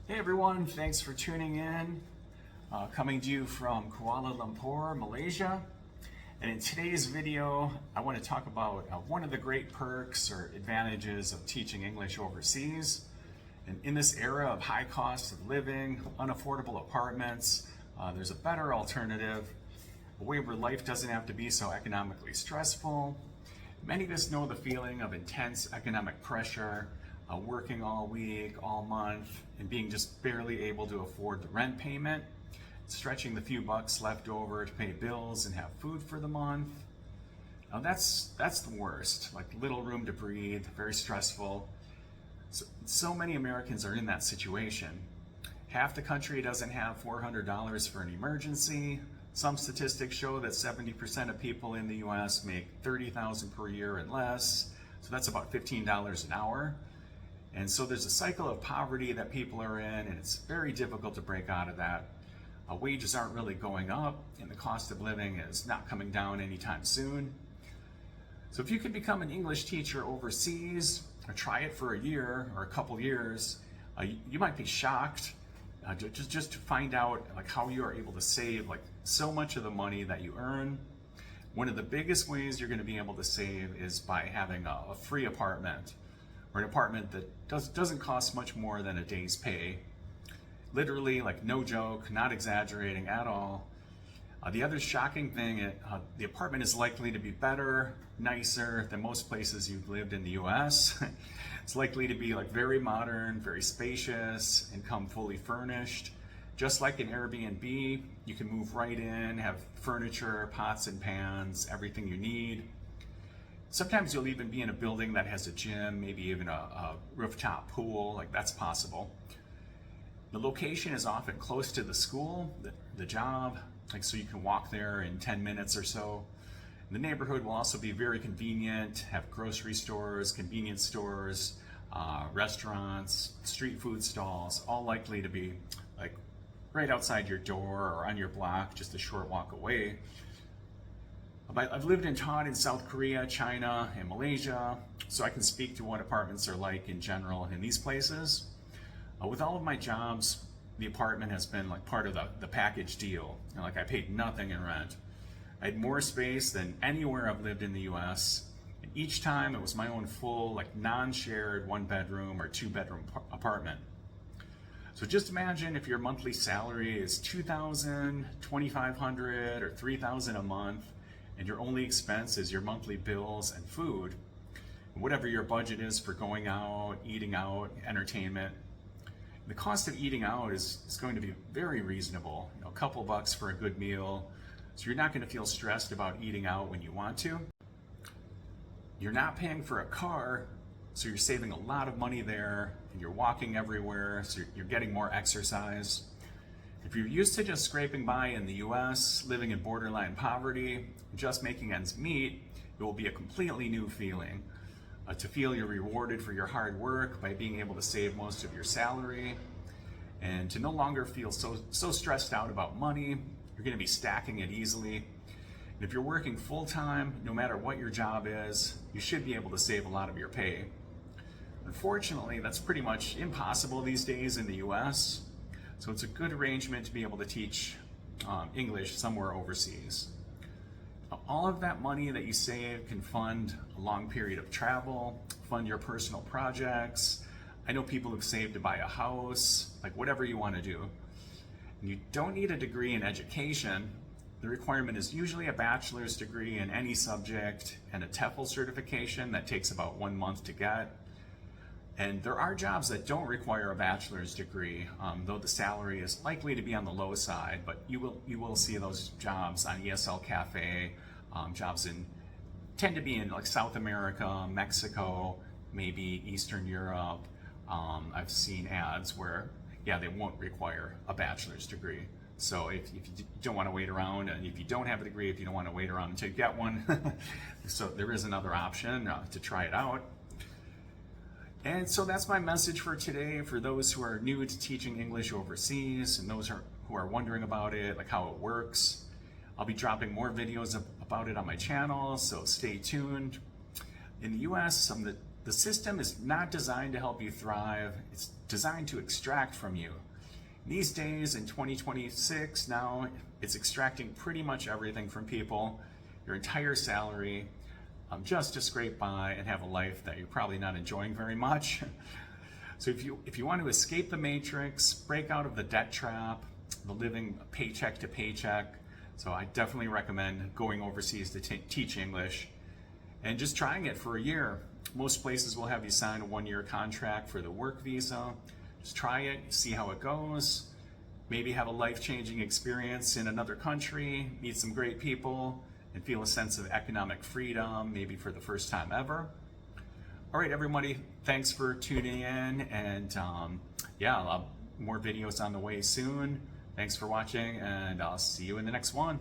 Hey everyone, thanks for tuning in. Coming to you from Kuala Lumpur, Malaysia. And in today's video, I want to talk about one of the great perks or advantages of teaching English overseas. And in this era of high cost of living, unaffordable apartments, there's a better alternative, a way where life doesn't have to be so economically stressful. Many of us know the feeling of intense economic pressure, working all week, all month, and being just barely able to afford the rent payment, stretching the few bucks left over to pay bills and have food for the month. Now that's the worst, like little room to breathe, very stressful. So many Americans are in that situation. Half the country doesn't have $400 for an emergency. Some statistics show that 70% of people in the US make $30,000 per year and less, so that's about $15 an hour. And so there's a cycle of poverty that people are in, and it's very difficult to break out of that. Wages aren't really going up, and the cost of living is not coming down anytime soon. So if you could become an English teacher overseas, or try it for a year or a couple years, you might be shocked just to find out like how you are able to save like so much of the money that you earn. One of the biggest ways you're going to be able to save is by having a free apartment, or an apartment that doesn't cost much more than a day's pay. Literally, like no joke, not exaggerating at all. The other shocking thing, the apartment is likely to be better, nicer than most places you've lived in the US. It's likely to be like very modern, very spacious, and come fully furnished. Just like an Airbnb, you can move right in, have furniture, pots and pans, everything you need. Sometimes you'll even be in a building that has a gym, maybe even a rooftop pool, like that's possible. The location is often close to the school, the job, like so you can walk there in 10 minutes or so. The neighborhood will also be very convenient, have grocery stores, convenience stores, restaurants, street food stalls, all likely to be like right outside your door or on your block, just a short walk away. I've lived and taught in South Korea, China, and Malaysia, so I can speak to what apartments are like in general in these places. With all of my jobs, the apartment has been like part of the package deal. Like I paid nothing in rent. I had more space than anywhere I've lived in the US. And each time it was my own full, like non-shared 1-bedroom or 2-bedroom apartment. So just imagine if your monthly salary is $2,000, $2,500, or $3,000 a month, and your only expense is your monthly bills and food, whatever your budget is for going out, eating out, entertainment. The cost of eating out is going to be very reasonable, a couple bucks for a good meal, so you're not going to feel stressed about eating out when you want to. You're not paying for a car, so you're saving a lot of money there, and you're walking everywhere, so you're getting more exercise. If you're used to just scraping by in the US, living in borderline poverty, just making ends meet, it will be a completely new feeling. To feel you're rewarded for your hard work by being able to save most of your salary, and to no longer feel so stressed out about money. You're going to be stacking it easily. And if you're working full-time, no matter what your job is, you should be able to save a lot of your pay. Unfortunately, that's pretty much impossible these days in the US. So it's a good arrangement to be able to teach English somewhere overseas. All of that money that you save can fund a long period of travel, fund your personal projects. I know people who've saved to buy a house, like whatever you want to do. And you don't need a degree in education. The requirement is usually a bachelor's degree in any subject and a TEFL certification that takes about 1 month to get. And there are jobs that don't require a bachelor's degree, though the salary is likely to be on the low side, but you will see those jobs on ESL Cafe. Jobs tend to be in like South America, Mexico, maybe Eastern Europe. I've seen ads where, yeah, they won't require a bachelor's degree. So if you don't want to wait around, and if you don't have a degree, if you don't want to wait around until you get one, so there is another option to try it out. And so that's my message for today for those who are new to teaching English overseas and those who are wondering about it, like how it works. I'll be dropping more videos about it on my channel, so stay tuned. In the US, some of The system is not designed to help you thrive. It's designed to extract from you. These days in 2026 now, it's extracting pretty much everything from people, your entire salary, just to scrape by and have a life that you're probably not enjoying very much. So if you want to escape the matrix, break out of the debt trap, the living paycheck to paycheck, so I definitely recommend going overseas to teach English and just trying it for a year. Most places will have you sign a 1-year contract for the work visa. Just try it, see how it goes. Maybe have a life-changing experience in another country, meet some great people, and feel a sense of economic freedom, maybe for the first time ever. All right, everybody, thanks for tuning in, and yeah, I'll have more videos on the way soon. Thanks for watching, and I'll see you in the next one.